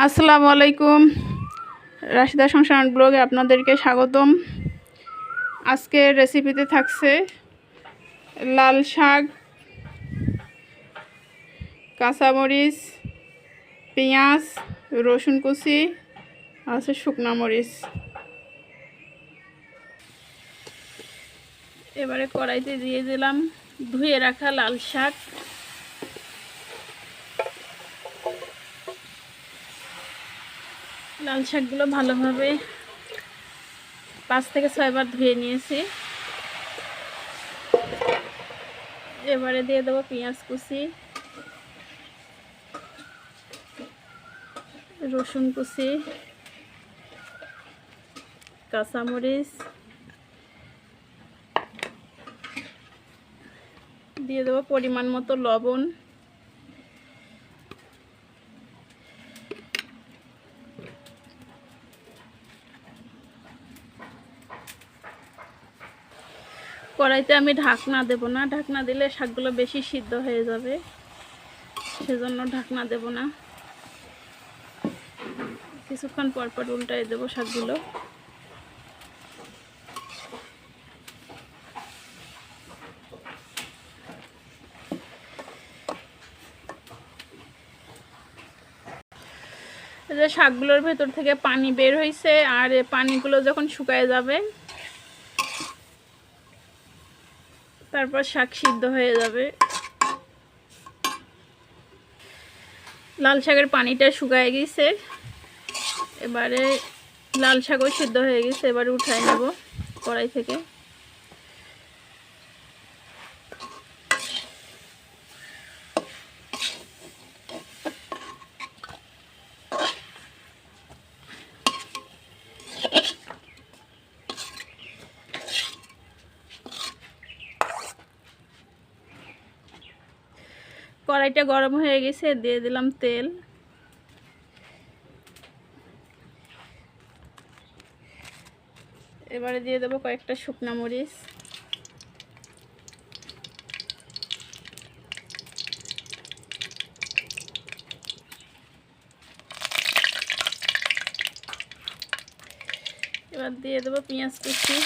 আসসালামু আলাইকুম, রাশিদা সংসার ব্লগে আপনাদেরকে স্বাগতম। আজকের রেসিপিতে থাকছে লাল শাক, কাঁচামরিচ, পেঁয়াজ, রসুন কুচি, আছে শুকনা মরিচ। এবারে কড়াইতে দিয়ে দিলাম ধুয়ে রাখা লাল শাক। লাল শাকগুলো ভালোভাবে 5 থেকে 6 বার ধুয়ে নিয়েছি। এবারে দিয়ে দেবো পেঁয়াজ কুচি, রসুন কুচি, কাঁচামরিচ, দিয়ে দেবো পরিমাণ মতো লবণ, কড়াইতে আমি ঢাকনা দেব না, ঢাকনা দিলে শাকগুলো বেশি সিদ্ধ হয়ে যাবে, সেজন্য ঢাকনা দেব না। কিছুক্ষণ পর পর উল্টাই দেবো শাকগুলো। যে শাকগুলোর ভেতর থেকে পানি বের হয়েছে, আর পানিগুলো যখন শুকায় যাবে তারপর শাক সিদ্ধ হয়ে যাবে। লাল শাকের পানিটা শুকায় গেছে, এবারে লাল শাকও সিদ্ধ হয়ে গেছে। এবারে উঠাই নেব কড়াই থেকে। কড়াইটা গরম হয়ে গেছে, দিয়ে দিলাম তেল। এবারে দিয়ে দেবো কয়েকটা শুকনা মরিচ, এবার দিয়ে দেবো পেঁয়াজ কুচি,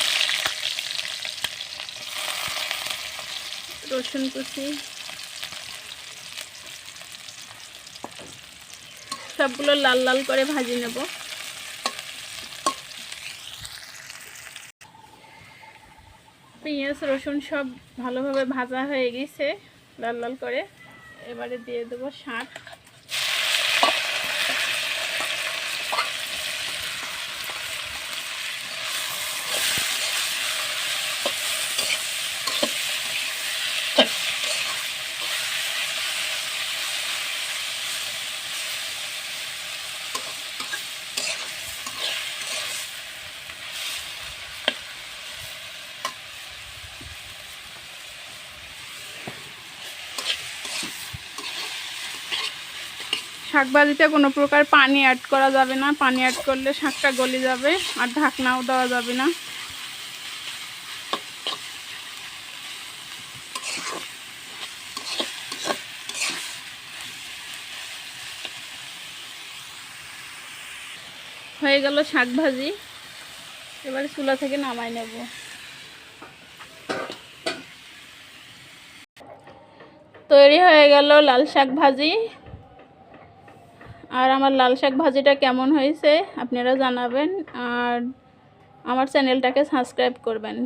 রসুন কুচি, সবগুলো লাল লাল করে ভাজি নেব। পেঁয়াজ রসুন সব ভালোভাবে ভাজা হয়ে গেছে লাল লাল করে। এবারে দিয়ে দেবো শাক। শাক ভাজিতে কোনো প্রকার পানি অ্যাড করা যাবে না, পানি অ্যাড করলে শাকটা গলে যাবে, আর ঢাকনাও দেওয়া যাবে না। হয়ে গেল শাক ভাজি, এবারে চুলা থেকে নামাই নেব। তৈরি হয়ে গেল লাল শাক ভাজি। আর আমার লাল শাক ভাজিটা কেমন হয়েছে আপনারা জানাবেন, আর আমার চ্যানেলটাকে সাবস্ক্রাইব করবেন।